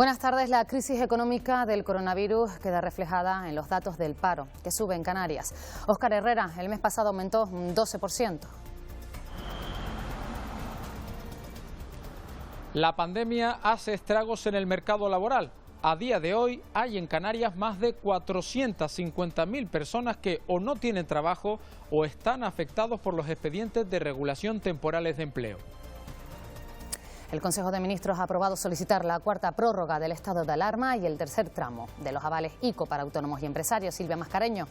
Buenas tardes. La crisis económica del coronavirus queda reflejada en los datos del paro, que sube en Canarias. Óscar Herrera, el mes pasado aumentó un 12%. La pandemia hace estragos en el mercado laboral. A día de hoy hay en Canarias más de 450.000 personas que o no tienen trabajo o están afectados por los expedientes de regulación temporales de empleo. El Consejo de Ministros ha aprobado solicitar la cuarta prórroga del estado de alarma y el tercer tramo de los avales ICO para autónomos y empresarios. Silvia Mascareño.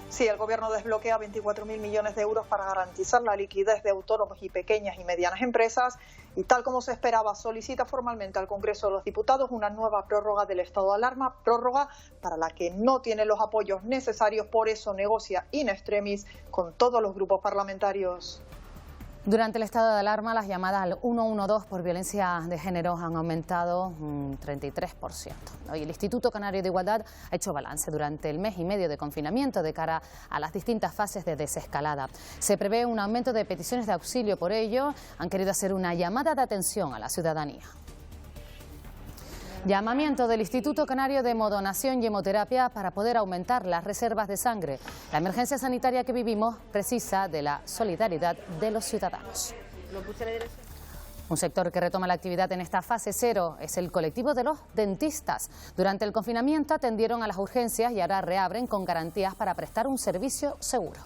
Sí, el Gobierno desbloquea 24.000 millones de euros para garantizar la liquidez de autónomos y pequeñas y medianas empresas y, tal como se esperaba, solicita formalmente al Congreso de los Diputados una nueva prórroga del estado de alarma, prórroga para la que no tiene los apoyos necesarios, por eso negocia in extremis con todos los grupos parlamentarios. Durante el estado de alarma, las llamadas al 112 por violencia de género han aumentado un 33%. Hoy el Instituto Canario de Igualdad ha hecho balance durante el mes y medio de confinamiento de cara a las distintas fases de desescalada. Se prevé un aumento de peticiones de auxilio, por ello han querido hacer una llamada de atención a la ciudadanía. Llamamiento del Instituto Canario de Hemodonación y Hemoterapia para poder aumentar las reservas de sangre. La emergencia sanitaria que vivimos precisa de la solidaridad de los ciudadanos. Un sector que retoma la actividad en esta fase cero es el colectivo de los dentistas. Durante el confinamiento atendieron a las urgencias y ahora reabren con garantías para prestar un servicio seguro.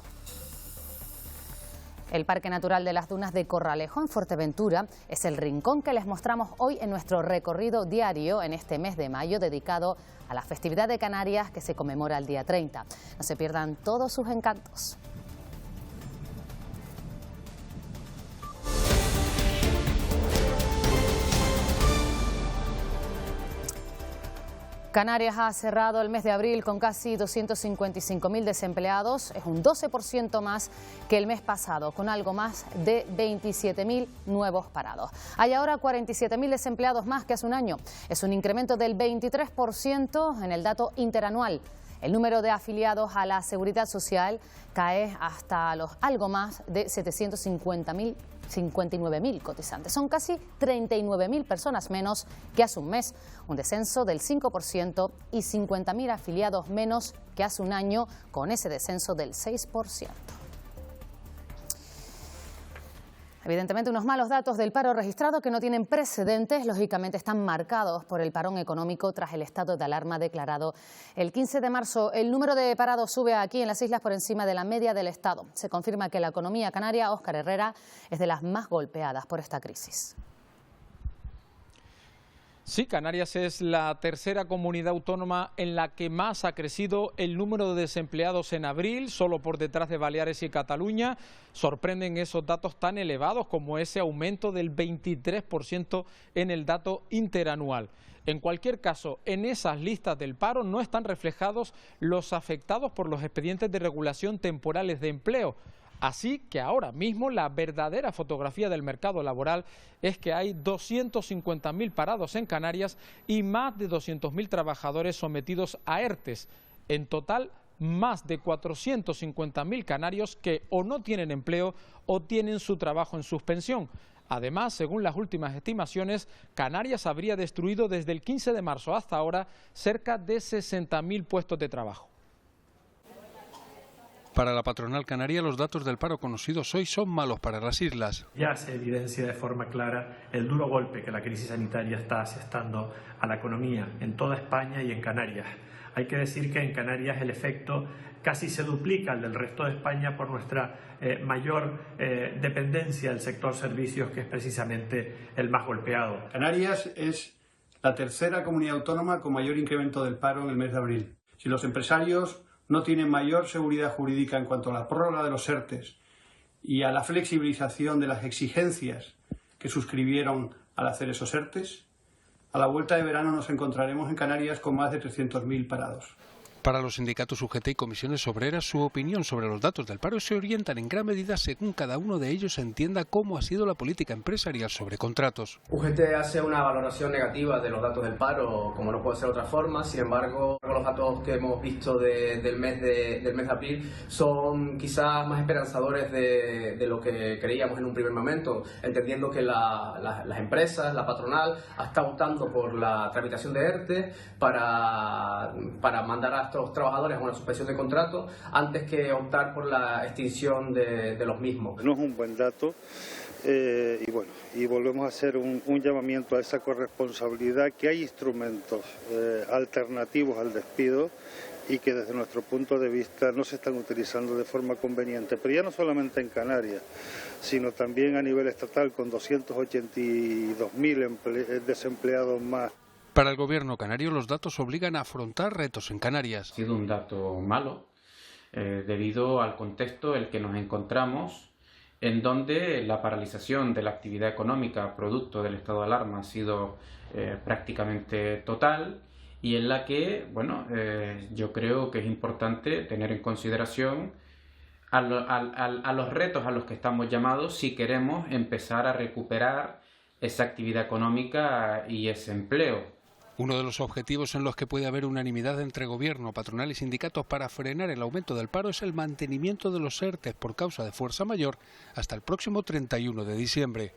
El Parque Natural de las Dunas de Corralejo, en Fuerteventura, es el rincón que les mostramos hoy en nuestro recorrido diario en este mes de mayo dedicado a la festividad de Canarias que se conmemora el día 30. No se pierdan todos sus encantos. Canarias ha cerrado el mes de abril con casi 255.000 desempleados, es un 12% más que el mes pasado, con algo más de 27.000 nuevos parados. Hay ahora 47.000 desempleados más que hace un año, es un incremento del 23% en el dato interanual. El número de afiliados a la Seguridad Social cae hasta los algo más de 759.000 cotizantes. Son casi 39.000 personas menos que hace un mes, un descenso del 5% y 50.000 afiliados menos que hace un año, con ese descenso del 6%. Evidentemente, unos malos datos del paro registrado que no tienen precedentes, lógicamente están marcados por el parón económico tras el estado de alarma declarado el 15 de marzo. El número de parados sube aquí en las islas por encima de la media del Estado. Se confirma que la economía canaria, Óscar Herrera, es de las más golpeadas por esta crisis. Sí, Canarias es la tercera comunidad autónoma en la que más ha crecido el número de desempleados en abril, solo por detrás de Baleares y Cataluña. Sorprenden esos datos tan elevados como ese aumento del 23% en el dato interanual. En cualquier caso, en esas listas del paro no están reflejados los afectados por los expedientes de regulación temporales de empleo. Así que ahora mismo la verdadera fotografía del mercado laboral es que hay 250.000 parados en Canarias y más de 200.000 trabajadores sometidos a ERTES. En total, más de 450.000 canarios que o no tienen empleo o tienen su trabajo en suspensión. Además, según las últimas estimaciones, Canarias habría destruido desde el 15 de marzo hasta ahora cerca de 60.000 puestos de trabajo. Para la patronal canaria, los datos del paro conocidos hoy son malos para las islas. Ya se evidencia de forma clara el duro golpe que la crisis sanitaria está asestando a la economía en toda España y en Canarias. Hay que decir que en Canarias el efecto casi se duplica al del resto de España por nuestra mayor dependencia del sector servicios, que es precisamente el más golpeado. Canarias es la tercera comunidad autónoma con mayor incremento del paro en el mes de abril. Si los empresarios no tienen mayor seguridad jurídica en cuanto a la prórroga de los ERTES y a la flexibilización de las exigencias que suscribieron al hacer esos ERTES, a la vuelta de verano nos encontraremos en Canarias con más de 300.000 parados. Para los sindicatos UGT y comisiones obreras, su opinión sobre los datos del paro se orientan en gran medida según cada uno de ellos entienda cómo ha sido la política empresarial sobre contratos. UGT hace una valoración negativa de los datos del paro, como no puede ser de otra forma. Sin embargo, los datos que hemos visto del mes de abril son quizás más esperanzadores de lo que creíamos en un primer momento, entendiendo que las empresas, la patronal, está optando por la tramitación de ERTE para mandar a estos trabajadores a una suspensión de contrato antes que optar por la extinción de los mismos. No es un buen dato y volvemos a hacer un llamamiento a esa corresponsabilidad, que hay instrumentos alternativos al despido y que desde nuestro punto de vista no se están utilizando de forma conveniente, pero ya no solamente en Canarias, sino también a nivel estatal con 282.000 desempleados más. Para el gobierno canario, los datos obligan a afrontar retos en Canarias. Ha sido un dato malo debido al contexto en el que nos encontramos, en donde la paralización de la actividad económica producto del estado de alarma ha sido prácticamente total y en la que, yo creo que es importante tener en consideración a los retos a los que estamos llamados si queremos empezar a recuperar esa actividad económica y ese empleo. Uno de los objetivos en los que puede haber unanimidad entre gobierno, patronal y sindicatos para frenar el aumento del paro es el mantenimiento de los ERTE por causa de fuerza mayor hasta el próximo 31 de diciembre.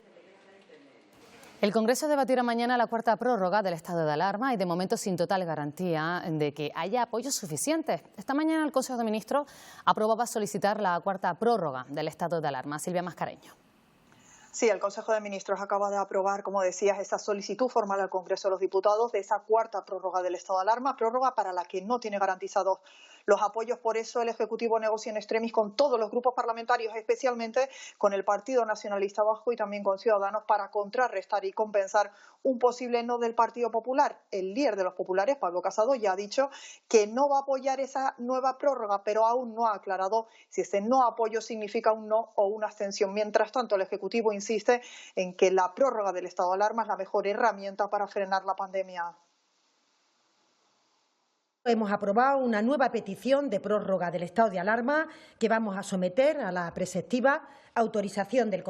El Congreso debatirá mañana la cuarta prórroga del estado de alarma y de momento sin total garantía de que haya apoyos suficientes. Esta mañana el Consejo de Ministros aprobaba solicitar la cuarta prórroga del estado de alarma. Silvia Mascareño. Sí, el Consejo de Ministros acaba de aprobar, como decías, esa solicitud formal al Congreso de los Diputados de esa cuarta prórroga del estado de alarma, prórroga para la que no tiene garantizados los apoyos. Por eso el Ejecutivo negocia en extremis con todos los grupos parlamentarios, especialmente con el Partido Nacionalista Vasco y también con Ciudadanos, para contrarrestar y compensar un posible no del Partido Popular. El líder de los populares, Pablo Casado, ya ha dicho que no va a apoyar esa nueva prórroga, pero aún no ha aclarado si ese no apoyo significa un no o una abstención. Mientras tanto, el Ejecutivo insiste en que la prórroga del estado de alarma es la mejor herramienta para frenar la pandemia. Hemos aprobado una nueva petición de prórroga del estado de alarma que vamos a someter a la preceptiva autorización del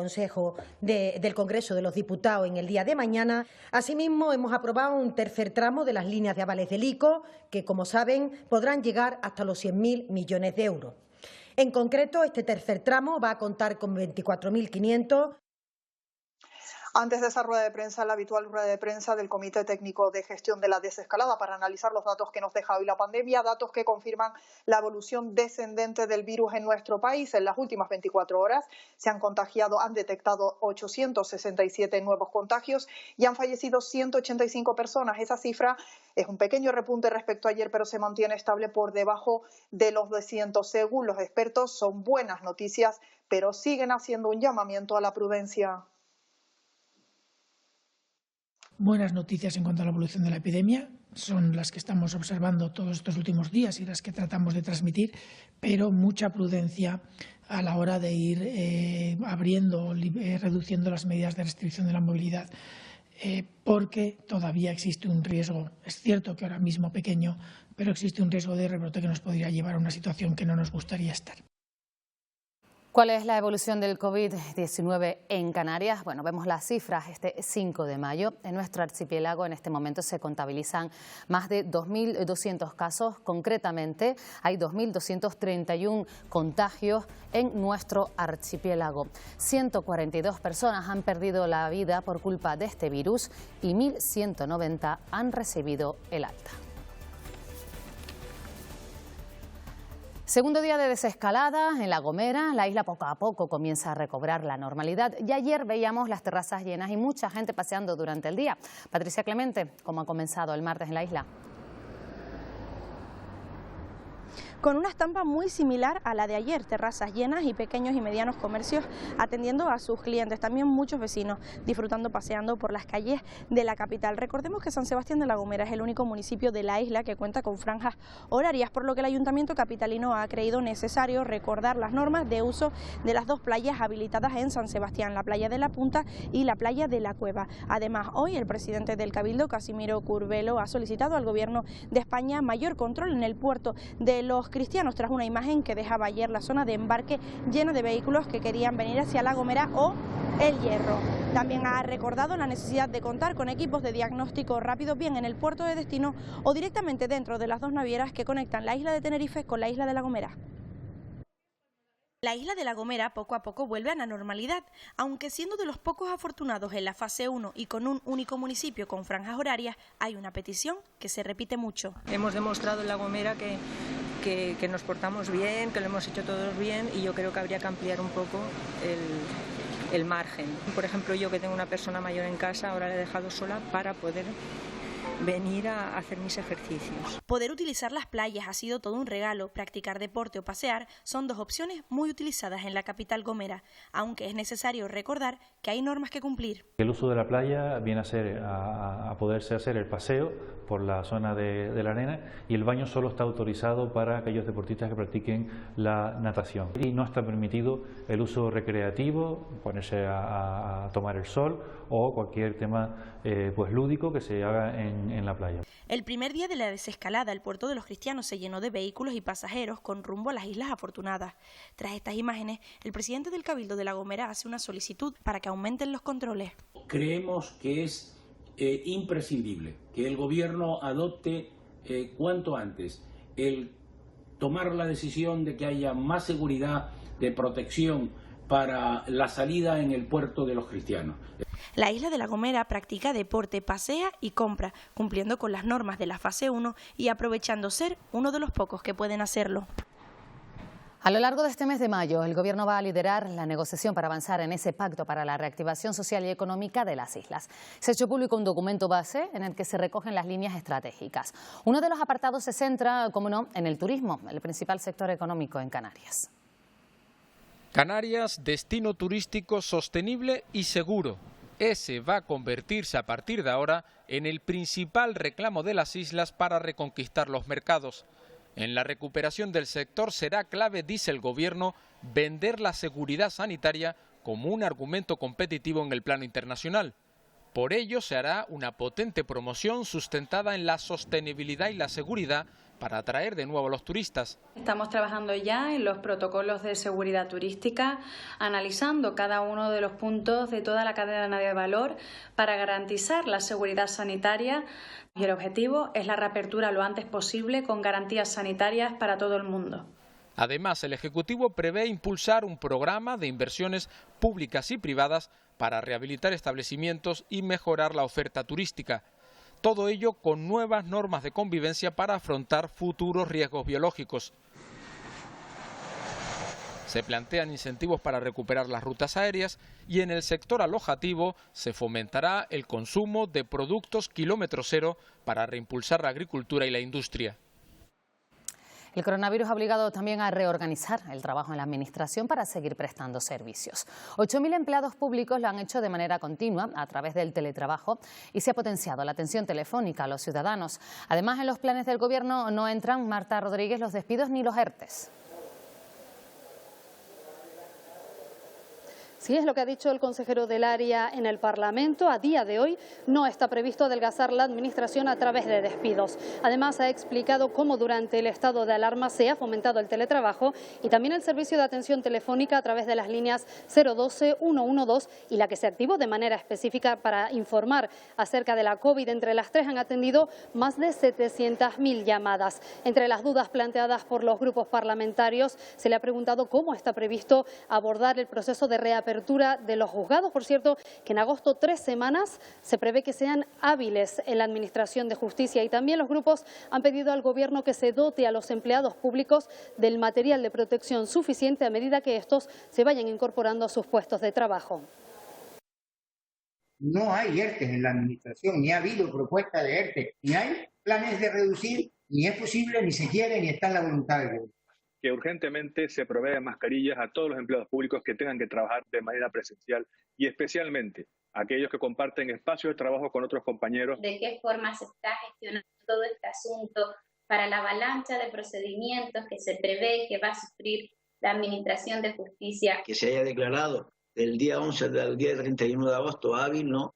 del Congreso de los Diputados en el día de mañana. Asimismo, hemos aprobado un tercer tramo de las líneas de avales del ICO que, como saben, podrán llegar hasta los 100.000 millones de euros. En concreto, este tercer tramo va a contar con 24.500. Antes de esa rueda de prensa, la habitual rueda de prensa del Comité Técnico de Gestión de la Desescalada para analizar los datos que nos deja hoy la pandemia, datos que confirman la evolución descendente del virus en nuestro país. En las últimas 24 horas han detectado 867 nuevos contagios y han fallecido 185 personas. Esa cifra es un pequeño repunte respecto a ayer, pero se mantiene estable por debajo de los 200. Según los expertos, son buenas noticias, pero siguen haciendo un llamamiento a la prudencia. Buenas noticias en cuanto a la evolución de la epidemia, son las que estamos observando todos estos últimos días y las que tratamos de transmitir, pero mucha prudencia a la hora de ir reduciendo las medidas de restricción de la movilidad, porque todavía existe un riesgo, es cierto que ahora mismo pequeño, pero existe un riesgo de rebrote que nos podría llevar a una situación que no nos gustaría estar. ¿Cuál es la evolución del COVID-19 en Canarias? Bueno, vemos las cifras este 5 de mayo. En nuestro archipiélago en este momento se contabilizan más de 2.200 casos. Concretamente, hay 2.231 contagios en nuestro archipiélago. 142 personas han perdido la vida por culpa de este virus y 1.190 han recibido el alta. Segundo día de desescalada en La Gomera, la isla poco a poco comienza a recobrar la normalidad. Y ayer veíamos las terrazas llenas y mucha gente paseando durante el día. Patricia Clemente, ¿cómo ha comenzado el martes en la isla? con una estampa muy similar a la de ayer, terrazas llenas y pequeños y medianos comercios atendiendo a sus clientes, también muchos vecinos disfrutando, paseando por las calles de la capital. Recordemos que San Sebastián de la Gomera es el único municipio de la isla que cuenta con franjas horarias, por lo que el Ayuntamiento capitalino ha creído necesario recordar las normas de uso de las dos playas habilitadas en San Sebastián, la playa de la Punta y la playa de la Cueva. Además, hoy el presidente del Cabildo, Casimiro Curvelo, ha solicitado al Gobierno de España mayor control en el puerto de Los Cristianos tras una imagen que dejaba ayer la zona de embarque llena de vehículos que querían venir hacia La Gomera o El Hierro. También ha recordado la necesidad de contar con equipos de diagnóstico rápido, bien en el puerto de destino o directamente dentro de las dos navieras que conectan la isla de Tenerife con la isla de La Gomera. La isla de La Gomera poco a poco vuelve a la normalidad, aunque siendo de los pocos afortunados en la fase 1 y con un único municipio con franjas horarias, hay una petición que se repite mucho. Hemos demostrado en La Gomera que nos portamos bien, que lo hemos hecho todos bien, y yo creo que habría que ampliar un poco el margen. Por ejemplo, yo que tengo una persona mayor en casa, ahora la he dejado sola para poder venir a hacer mis ejercicios. Poder utilizar las playas ha sido todo un regalo. Practicar deporte o pasear son dos opciones muy utilizadas en la capital gomera, aunque es necesario recordar que hay normas que cumplir. El uso de la playa viene a poderse hacer el paseo por la zona de la arena, y el baño solo está autorizado para aquellos deportistas que practiquen la natación. Y no está permitido el uso recreativo, ponerse a tomar el sol o cualquier tema pues lúdico que se haga en la playa. El primer día de la desescalada, el puerto de Los Cristianos se llenó de vehículos y pasajeros con rumbo a las Islas Afortunadas. Tras estas imágenes, el presidente del Cabildo de La Gomera hace una solicitud para que aumenten los controles. Creemos que es imprescindible que el Gobierno adopte cuanto antes el tomar la decisión de que haya más seguridad de protección para la salida en el puerto de Los Cristianos. La isla de La Gomera practica deporte, pasea y compra, cumpliendo con las normas de la fase 1 y aprovechando ser uno de los pocos que pueden hacerlo. A lo largo de este mes de mayo, el Gobierno va a liderar la negociación para avanzar en ese pacto para la reactivación social y económica de las islas. Se ha hecho público un documento base en el que se recogen las líneas estratégicas. Uno de los apartados se centra, como no, en el turismo, el principal sector económico en Canarias. Canarias, destino turístico sostenible y seguro. Ese va a convertirse a partir de ahora en el principal reclamo de las islas para reconquistar los mercados. En la recuperación del sector será clave, dice el Gobierno, vender la seguridad sanitaria como un argumento competitivo en el plano internacional. Por ello se hará una potente promoción sustentada en la sostenibilidad y la seguridad para atraer de nuevo a los turistas. Estamos trabajando ya en los protocolos de seguridad turística, analizando cada uno de los puntos de toda la cadena de valor para garantizar la seguridad sanitaria, y el objetivo es la reapertura lo antes posible con garantías sanitarias para todo el mundo. Además, el Ejecutivo prevé impulsar un programa de inversiones públicas y privadas para rehabilitar establecimientos y mejorar la oferta turística. Todo ello con nuevas normas de convivencia para afrontar futuros riesgos biológicos. Se plantean incentivos para recuperar las rutas aéreas y en el sector alojativo se fomentará el consumo de productos kilómetro cero para reimpulsar la agricultura y la industria. El coronavirus ha obligado también a reorganizar el trabajo en la Administración para seguir prestando servicios. 8.000 empleados públicos lo han hecho de manera continua a través del teletrabajo y se ha potenciado la atención telefónica a los ciudadanos. Además, en los planes del Gobierno no entran, Marta Rodríguez, los despidos ni los ERTEs. Sí, es lo que ha dicho el consejero del área en el Parlamento. A día de hoy no está previsto adelgazar la Administración a través de despidos. Además, ha explicado cómo durante el estado de alarma se ha fomentado el teletrabajo y también el servicio de atención telefónica a través de las líneas 012, 112 y la que se activó de manera específica para informar acerca de la COVID. Entre las tres han atendido más de 700.000 llamadas. Entre las dudas planteadas por los grupos parlamentarios se le ha preguntado cómo está previsto abordar el proceso de reapertura de los juzgados. Por cierto, que en agosto 3 semanas se prevé que sean hábiles en la Administración de Justicia, y también los grupos han pedido al Gobierno que se dote a los empleados públicos del material de protección suficiente a medida que estos se vayan incorporando a sus puestos de trabajo. No hay ERTE en la Administración, ni ha habido propuesta de ERTE, ni hay planes de reducir ni es posible, ni se quiere, ni está en la voluntad del gobierno. Que urgentemente se provea mascarillas a todos los empleados públicos que tengan que trabajar de manera presencial y especialmente a aquellos que comparten espacios de trabajo con otros compañeros. ¿De qué forma se está gestionando todo este asunto para la avalancha de procedimientos que se prevé que va a sufrir la Administración de Justicia? Que se haya declarado del día 11 al día 31 de agosto hábil, ¿no?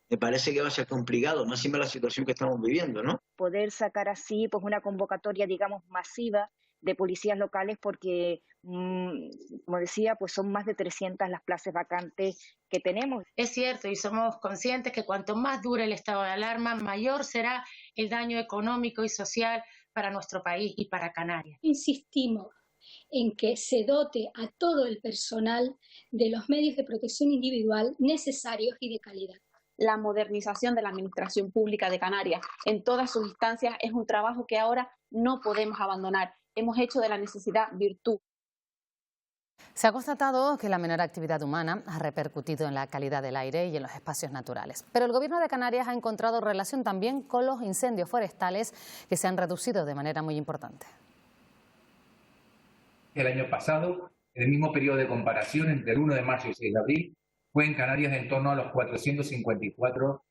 Me parece que va a ser complicado, más encima la situación que estamos viviendo, ¿no? Poder sacar así pues una convocatoria, digamos, masiva de policías locales porque, como decía, pues son más de 300 las plazas vacantes que tenemos. Es cierto y somos conscientes que cuanto más dure el estado de alarma, mayor será el daño económico y social para nuestro país y para Canarias. Insistimos en que se dote a todo el personal de los medios de protección individual necesarios y de calidad. La modernización de la Administración Pública de Canarias en todas sus instancias es un trabajo que ahora no podemos abandonar. Hemos hecho de la necesidad virtud. Se ha constatado que la menor actividad humana ha repercutido en la calidad del aire y en los espacios naturales. Pero el Gobierno de Canarias ha encontrado relación también con los incendios forestales que se han reducido de manera muy importante. El año pasado, en el mismo periodo de comparación entre el 1 de marzo y el 6 de abril, fue en Canarias en torno a los 454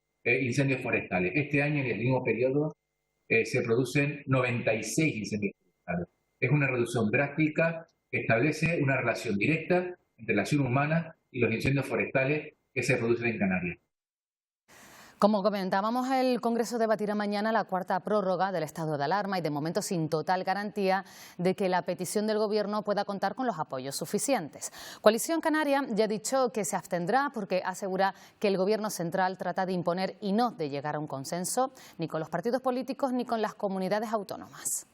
incendios forestales. Este año, en el mismo periodo, se producen 96 incendios forestales. Es una reducción drástica que establece una relación directa entre la acción humana y los incendios forestales que se producen en Canarias. Como comentábamos, el Congreso debatirá mañana la cuarta prórroga del estado de alarma y de momento sin total garantía de que la petición del Gobierno pueda contar con los apoyos suficientes. Coalición Canaria ya ha dicho que se abstendrá porque asegura que el Gobierno central trata de imponer y no de llegar a un consenso ni con los partidos políticos ni con las comunidades autónomas.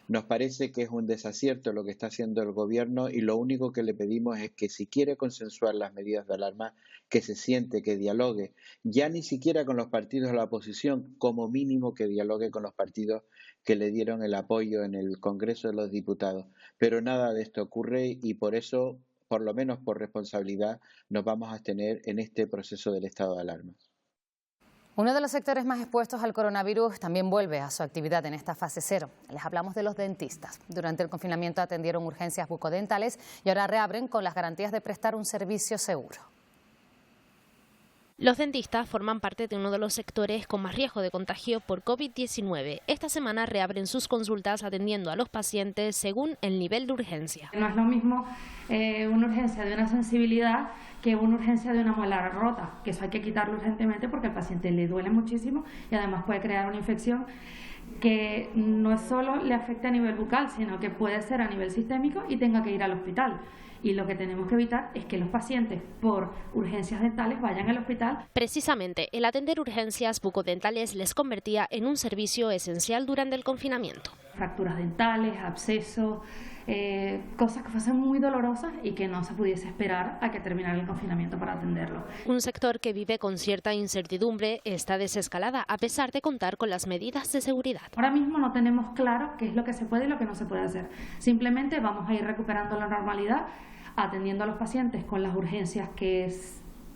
Nos parece que es un desacierto lo que está haciendo el Gobierno y lo único que le pedimos es que si quiere consensuar las medidas de alarma, que se siente, que dialogue, ya ni siquiera con los partidos de la oposición, como mínimo que dialogue con los partidos que le dieron el apoyo en el Congreso de los Diputados. Pero nada de esto ocurre y por eso, por lo menos por responsabilidad, nos vamos a abstener en este proceso del estado de alarma. Uno de los sectores más expuestos al coronavirus también vuelve a su actividad en esta fase 0. Les hablamos de los dentistas. Durante el confinamiento atendieron urgencias bucodentales y ahora reabren con las garantías de prestar un servicio seguro. Los dentistas forman parte de uno de los sectores con más riesgo de contagio por COVID-19. Esta semana reabren sus consultas atendiendo a los pacientes según el nivel de urgencia. No es lo mismo una urgencia de una sensibilidad que una urgencia de una muela rota, que eso hay que quitarlo urgentemente porque al paciente le duele muchísimo y además puede crear una infección que no solo le afecta a nivel bucal, sino que puede ser a nivel sistémico y tenga que ir al hospital. Y lo que tenemos que evitar es que los pacientes por urgencias dentales vayan al hospital. Precisamente, el atender urgencias bucodentales les convertía en un servicio esencial durante el confinamiento. Fracturas dentales, abscesos, cosas que fuesen muy dolorosas y que no se pudiese esperar a que terminara el confinamiento para atenderlo. Un sector que vive con cierta incertidumbre esta desescalada a pesar de contar con las medidas de seguridad. Ahora mismo no tenemos claro qué es lo que se puede y lo que no se puede hacer. Simplemente vamos a ir recuperando la normalidad, atendiendo a los pacientes con las urgencias que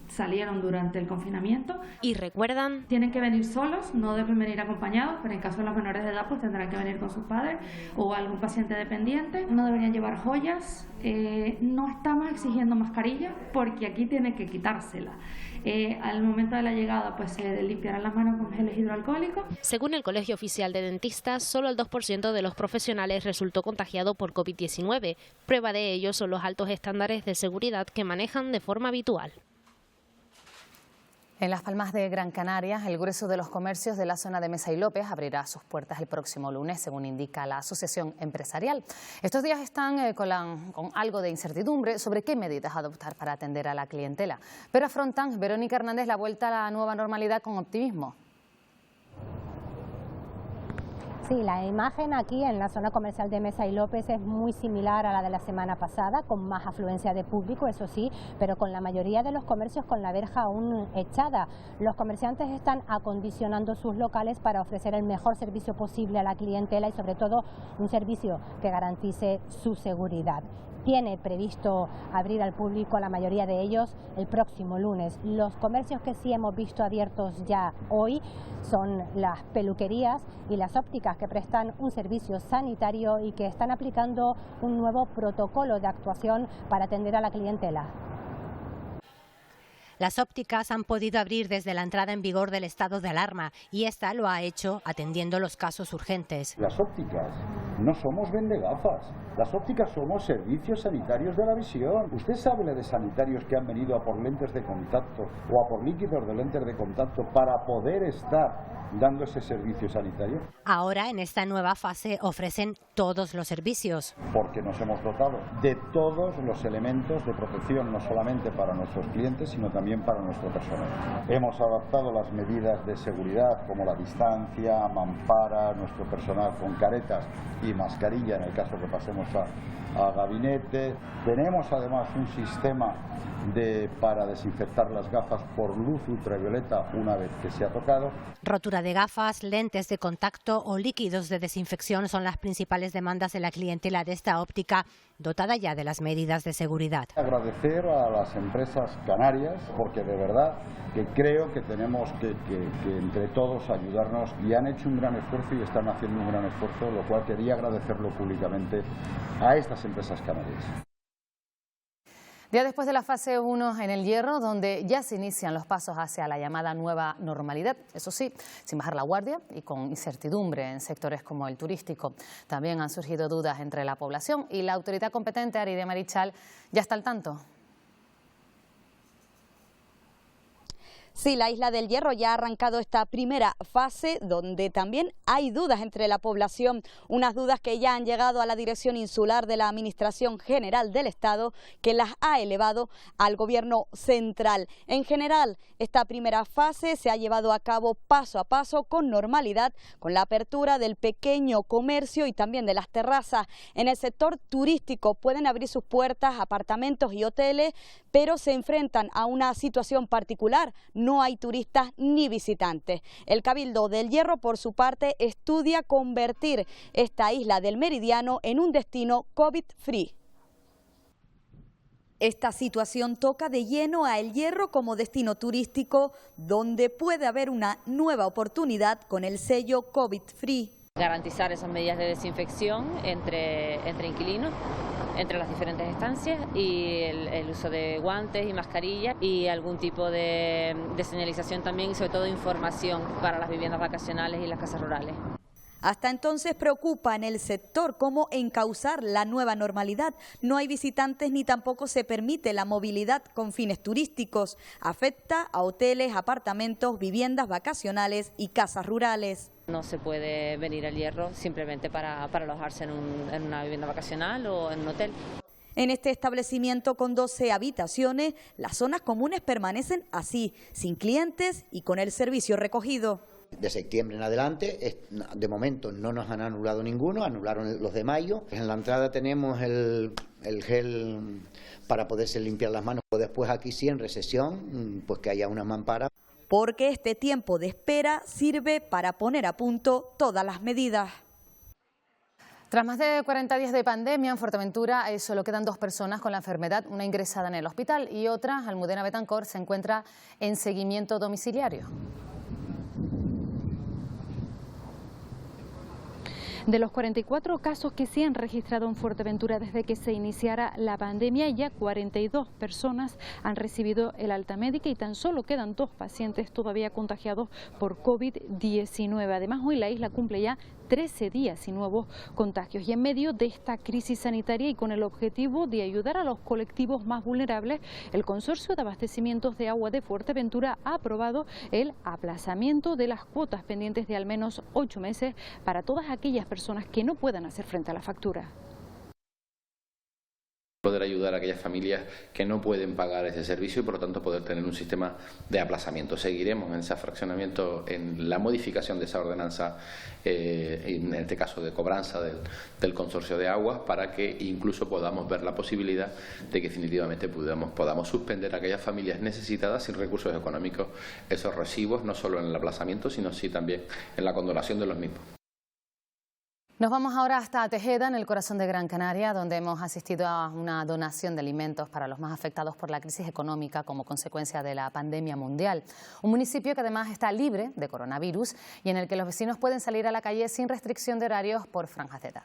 salieron durante el confinamiento. Y recuerdan, tienen que venir solos, no deben venir acompañados, pero en caso de los menores de edad pues tendrán que venir con sus padres o algún paciente dependiente. No deberían llevar joyas, no estamos exigiendo mascarilla porque aquí tienen que quitársela. Al momento de la llegada pues se limpiarán las manos con geles hidroalcohólicos. Según el Colegio Oficial de Dentistas, solo el 2% de los profesionales resultó contagiado por COVID-19. Prueba de ello son los altos estándares de seguridad que manejan de forma habitual. En Las Palmas de Gran Canaria, el grueso de los comercios de la zona de Mesa y López abrirá sus puertas el próximo lunes, según indica la Asociación Empresarial. Estos días están con algo de incertidumbre sobre qué medidas adoptar para atender a la clientela, pero afrontan, Verónica Hernández, la vuelta a la nueva normalidad con optimismo. Sí, la imagen aquí en la zona comercial de Mesa y López es muy similar a la de la semana pasada, con más afluencia de público, eso sí, pero con la mayoría de los comercios con la verja aún echada. Los comerciantes están acondicionando sus locales para ofrecer el mejor servicio posible a la clientela y sobre todo un servicio que garantice su seguridad. Tiene previsto abrir al público, la mayoría de ellos, el próximo lunes. Los comercios que sí hemos visto abiertos ya hoy son las peluquerías y las ópticas, que prestan un servicio sanitario y que están aplicando un nuevo protocolo de actuación para atender a la clientela. Las ópticas han podido abrir desde la entrada en vigor del estado de alarma y esta lo ha hecho atendiendo los casos urgentes. Las ópticas no somos vendegafas, las ópticas somos servicios sanitarios de la visión. ¿Usted sabe la de sanitarios que han venido a por lentes de contacto o a por líquidos de lentes de contacto para poder estar dando ese servicio sanitario? Ahora, en esta nueva fase, ofrecen todos los servicios. Porque nos hemos dotado de todos los elementos de protección, no solamente para nuestros clientes, sino también para nuestro personal. Hemos adaptado las medidas de seguridad, como la distancia, mampara, nuestro personal con caretas y mascarilla en el caso que pasemos a gabinete. Tenemos además un sistema para desinfectar las gafas por luz ultravioleta una vez que se ha tocado. Rotura de gafas, lentes de contacto o líquidos de desinfección son las principales demandas de la clientela de esta óptica, dotada ya de las medidas de seguridad. Agradecer a las empresas canarias, porque de verdad que creo que tenemos que entre todos ayudarnos, y han hecho un gran esfuerzo y están haciendo un gran esfuerzo, lo cual quería agradecerlo públicamente a estas empresas canarias. Ya después de la fase 1 en El Hierro, donde ya se inician los pasos hacia la llamada nueva normalidad, eso sí, sin bajar la guardia y con incertidumbre en sectores como el turístico. También han surgido dudas entre la población y la autoridad competente, Ari de Marichal, ya está al tanto. Sí, la Isla del Hierro ya ha arrancado esta primera fase donde también hay dudas entre la población, unas dudas que ya han llegado a la Dirección Insular de la Administración General del Estado, que las ha elevado al Gobierno central. En general, esta primera fase se ha llevado a cabo paso a paso con normalidad, con la apertura del pequeño comercio y también de las terrazas. En el sector turístico pueden abrir sus puertas apartamentos y hoteles, pero se enfrentan a una situación particular. No hay turistas ni visitantes. El Cabildo del Hierro, por su parte, estudia convertir esta isla del Meridiano en un destino COVID-free. Esta situación toca de lleno a El Hierro como destino turístico, donde puede haber una nueva oportunidad con el sello COVID-free. Garantizar esas medidas de desinfección entre inquilinos, entre las diferentes estancias, y el uso de guantes y mascarillas y algún tipo de señalización también, y sobre todo información para las viviendas vacacionales y las casas rurales. Hasta entonces preocupa en el sector cómo encauzar la nueva normalidad. No hay visitantes ni tampoco se permite la movilidad con fines turísticos. Afecta a hoteles, apartamentos, viviendas vacacionales y casas rurales. No se puede venir al Hierro simplemente para alojarse en una vivienda vacacional o en un hotel. En este establecimiento con 12 habitaciones, las zonas comunes permanecen así, sin clientes y con el servicio recogido. De septiembre en adelante, de momento no nos han anulado ninguno, anularon los de mayo. En la entrada tenemos el gel para poderse limpiar las manos. Después aquí sí, en recesión, pues que haya una mampara. Porque este tiempo de espera sirve para poner a punto todas las medidas. Tras más de 40 días de pandemia en Fuerteventura, solo quedan 2 personas con la enfermedad, una ingresada en el hospital y otra, Almudena Betancor, se encuentra en seguimiento domiciliario. De los 44 casos que se han registrado en Fuerteventura desde que se iniciara la pandemia, ya 42 personas han recibido el alta médica y tan solo quedan 2 pacientes todavía contagiados por COVID-19. Además, hoy la isla cumple ya 13 días sin nuevos contagios. Y en medio de esta crisis sanitaria y con el objetivo de ayudar a los colectivos más vulnerables, el Consorcio de Abastecimientos de Agua de Fuerteventura ha aprobado el aplazamiento de las cuotas pendientes de al menos 8 meses para todas aquellas personas que no puedan hacer frente a la factura. poder ayudar a aquellas familias que no pueden pagar ese servicio y por lo tanto poder tener un sistema de aplazamiento. Seguiremos en ese fraccionamiento, en la modificación de esa ordenanza, en este caso de cobranza del consorcio de aguas, para que incluso podamos ver la posibilidad de que definitivamente podamos suspender a aquellas familias necesitadas sin recursos económicos esos recibos, no solo en el aplazamiento, sino sí también en la condonación de los mismos. Nos vamos ahora hasta Tejeda, en el corazón de Gran Canaria, donde hemos asistido a una donación de alimentos para los más afectados por la crisis económica como consecuencia de la pandemia mundial. Un municipio que además está libre de coronavirus y en el que los vecinos pueden salir a la calle sin restricción de horarios por franjas de edad.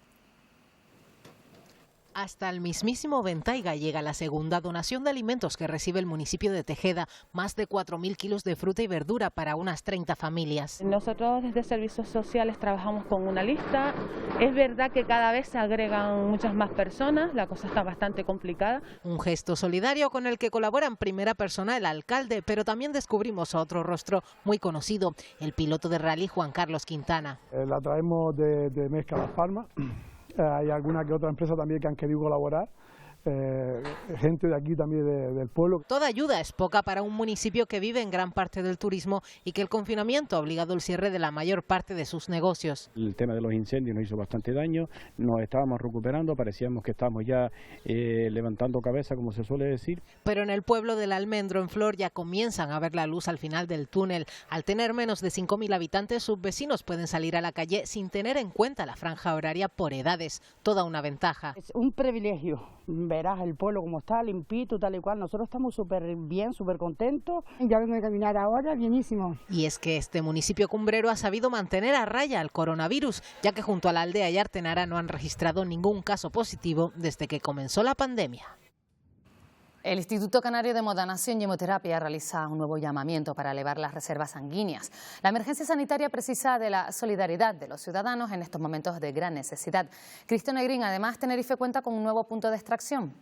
Hasta el mismísimo Ventaiga llega la segunda donación de alimentos que recibe el municipio de Tejeda, más de 4.000 kilos de fruta y verdura para unas 30 familias. Nosotros desde Servicios Sociales trabajamos con una lista. Es verdad que cada vez se agregan muchas más personas, la cosa está bastante complicada. Un gesto solidario con el que colabora en primera persona el alcalde, pero también descubrimos a otro rostro muy conocido, el piloto de rally Juan Carlos Quintana. La traemos de Mezca Las Palmas. Hay alguna que otra empresa también que han querido colaborar, gente de aquí también del pueblo. Toda ayuda es poca para un municipio que vive en gran parte del turismo y que el confinamiento ha obligado el cierre de la mayor parte de sus negocios. El tema de los incendios nos hizo bastante daño, nos estábamos recuperando, parecíamos que estábamos ya levantando cabeza, como se suele decir. Pero en el pueblo del Almendro, en Flor, ya comienzan a ver la luz al final del túnel. Al tener menos de 5.000 habitantes, sus vecinos pueden salir a la calle sin tener en cuenta la franja horaria por edades. Toda una ventaja. Es un privilegio. Verás el pueblo como está, limpito, tal y cual. Nosotros estamos súper bien, súper contentos. Ya vengo a caminar ahora, bienísimo. Y es que este municipio cumbrero ha sabido mantener a raya el coronavirus, ya que junto a la aldea y Artenara no han registrado ningún caso positivo desde que comenzó la pandemia. El Instituto Canario de Modanación y Hemoterapia realiza un nuevo llamamiento para elevar las reservas sanguíneas. La emergencia sanitaria precisa de la solidaridad de los ciudadanos en estos momentos de gran necesidad. Cristo Negrín, además, Tenerife cuenta con un nuevo punto de extracción.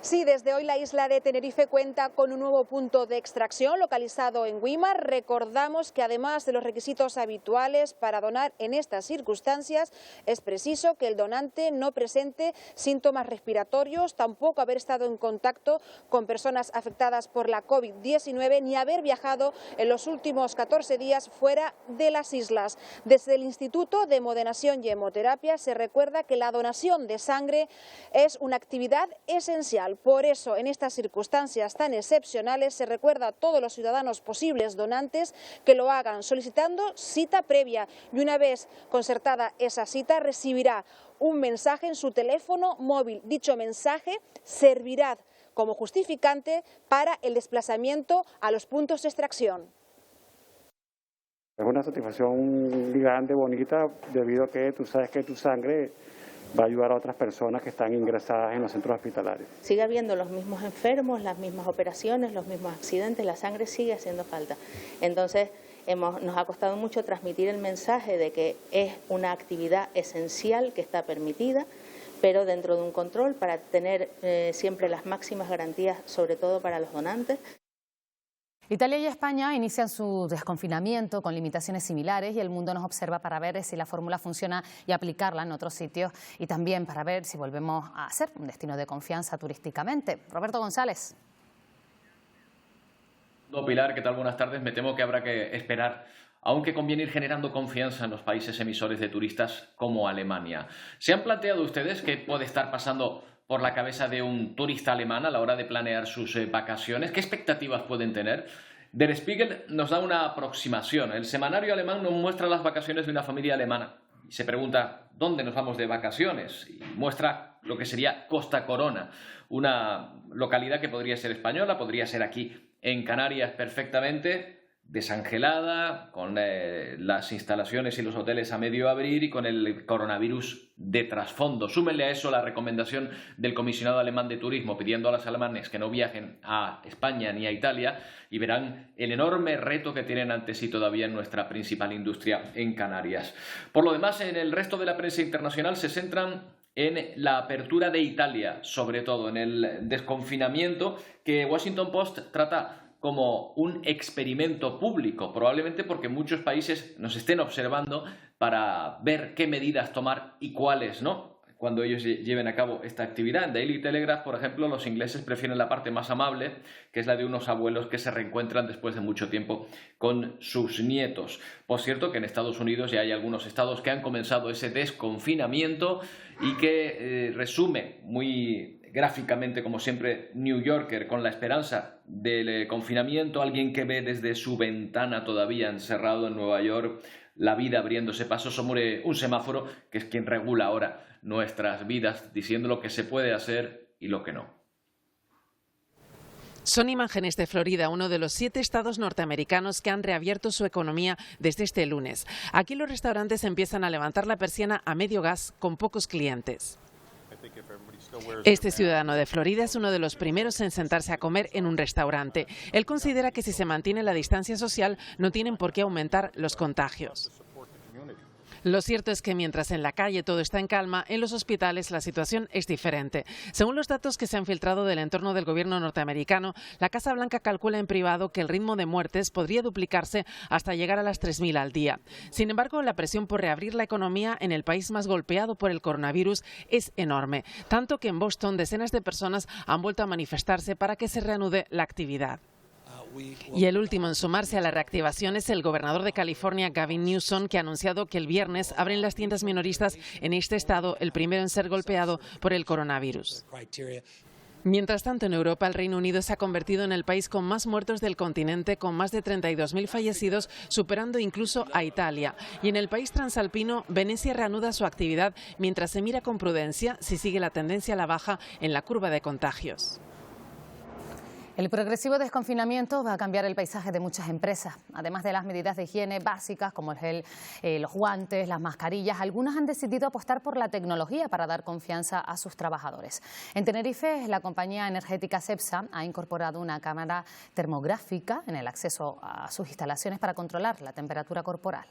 Sí, desde hoy la isla de Tenerife cuenta con un nuevo punto de extracción localizado en Güímar. Recordamos que además de los requisitos habituales para donar en estas circunstancias, es preciso que el donante no presente síntomas respiratorios, tampoco haber estado en contacto con personas afectadas por la COVID-19 ni haber viajado en los últimos 14 días fuera de las islas. Desde el Instituto de Modanación y Hemoterapia se recuerda que la donación de sangre es una actividad esencial. Por eso, en estas circunstancias tan excepcionales, se recuerda a todos los ciudadanos posibles donantes que lo hagan solicitando cita previa y una vez concertada esa cita recibirá un mensaje en su teléfono móvil. Dicho mensaje servirá como justificante para el desplazamiento a los puntos de extracción. Es una satisfacción grande, bonita, debido a que tú sabes que tu sangre va a ayudar a otras personas que están ingresadas en los centros hospitalarios. Sigue habiendo los mismos enfermos, las mismas operaciones, los mismos accidentes, la sangre sigue haciendo falta. Entonces, nos ha costado mucho transmitir el mensaje de que es una actividad esencial que está permitida, pero dentro de un control para tener siempre las máximas garantías, sobre todo para los donantes. Italia y España inician su desconfinamiento con limitaciones similares y el mundo nos observa para ver si la fórmula funciona y aplicarla en otros sitios y también para ver si volvemos a ser un destino de confianza turísticamente. Roberto González. Pilar, ¿qué tal? Buenas tardes. Me temo que habrá que esperar, aunque conviene ir generando confianza en los países emisores de turistas como Alemania. ¿Se han planteado ustedes qué puede estar pasando por la cabeza de un turista alemán a la hora de planear sus vacaciones? ¿Qué expectativas pueden tener? Der Spiegel nos da una aproximación. El semanario alemán nos muestra las vacaciones de una familia alemana y se pregunta ¿dónde nos vamos de vacaciones? Y muestra lo que sería Costa Corona, una localidad que podría ser española, podría ser aquí en Canarias perfectamente, desangelada, con las instalaciones y los hoteles a medio abrir y con el coronavirus de trasfondo. Súmenle a eso la recomendación del comisionado alemán de turismo pidiendo a los alemanes que no viajen a España ni a Italia y verán el enorme reto que tienen ante sí todavía en nuestra principal industria en Canarias. Por lo demás, en el resto de la prensa internacional se centran en la apertura de Italia, sobre todo en el desconfinamiento que Washington Post trata como un experimento público, probablemente porque muchos países nos estén observando para ver qué medidas tomar y cuáles no. cuando ellos lleven a cabo esta actividad. En Daily Telegraph, por ejemplo, los ingleses prefieren la parte más amable, que es la de unos abuelos que se reencuentran después de mucho tiempo con sus nietos. Por cierto, que en Estados Unidos ya hay algunos estados que han comenzado ese desconfinamiento y que resume muy gráficamente, como siempre, New Yorker, con la esperanza del confinamiento, alguien que ve desde su ventana todavía encerrado en Nueva York la vida abriéndose paso sobre un semáforo que es quien regula ahora nuestras vidas, diciendo lo que se puede hacer y lo que no. Son imágenes de Florida, uno de los 7 estados norteamericanos que han reabierto su economía desde este lunes. Aquí los restaurantes empiezan a levantar la persiana a medio gas con pocos clientes. Este ciudadano de Florida es uno de los primeros en sentarse a comer en un restaurante. Él considera que si se mantiene la distancia social no tienen por qué aumentar los contagios. Lo cierto es que mientras en la calle todo está en calma, en los hospitales la situación es diferente. Según los datos que se han filtrado del entorno del gobierno norteamericano, la Casa Blanca calcula en privado que el ritmo de muertes podría duplicarse hasta llegar a las 3.000 al día. Sin embargo, la presión por reabrir la economía en el país más golpeado por el coronavirus es enorme, tanto que en Boston decenas de personas han vuelto a manifestarse para que se reanude la actividad. Y el último en sumarse a la reactivación es el gobernador de California, Gavin Newsom, que ha anunciado que el viernes abren las tiendas minoristas en este estado, el primero en ser golpeado por el coronavirus. Mientras tanto, en Europa, el Reino Unido se ha convertido en el país con más muertos del continente, con más de 32.000 fallecidos, superando incluso a Italia. Y en el país transalpino, Venecia reanuda su actividad mientras se mira con prudencia si sigue la tendencia a la baja en la curva de contagios. El progresivo desconfinamiento va a cambiar el paisaje de muchas empresas. Además de las medidas de higiene básicas como el gel, los guantes, las mascarillas, algunas han decidido apostar por la tecnología para dar confianza a sus trabajadores. En Tenerife, la compañía energética Cepsa ha incorporado una cámara termográfica en el acceso a sus instalaciones para controlar la temperatura corporal.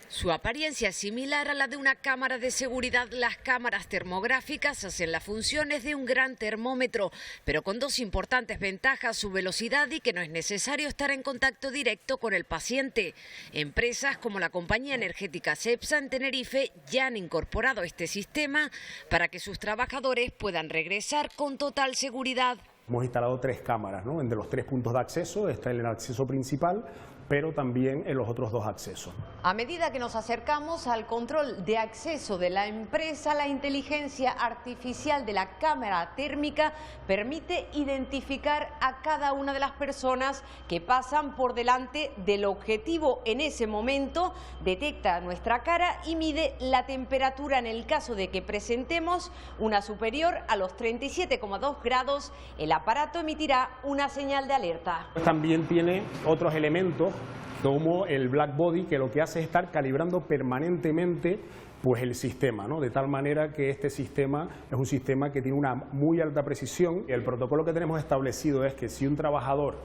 Su apariencia es similar a la de una cámara de seguridad. Las cámaras termográficas hacen las funciones de un gran termómetro, pero con dos importantes ventajas: su velocidad y que no es necesario estar en contacto directo con el paciente. Empresas como la compañía energética Cepsa en Tenerife ya han incorporado este sistema para que sus trabajadores puedan regresar con total seguridad. Hemos instalado 3 cámaras, ¿no? En de los 3 puntos de acceso, está en el acceso principal, pero también en los otros 2 accesos. A medida que nos acercamos al control de acceso de la empresa, la inteligencia artificial de la cámara térmica permite identificar a cada una de las personas que pasan por delante del objetivo. En ese momento detecta nuestra cara y mide la temperatura. En el caso de que presentemos una superior a los 37,2 grados, el aparato emitirá una señal de alerta. También tiene otros elementos como el black body, que lo que hace es estar calibrando permanentemente pues el sistema, ¿no? De tal manera que este sistema es un sistema que tiene una muy alta precisión. El protocolo que tenemos establecido es que si un trabajador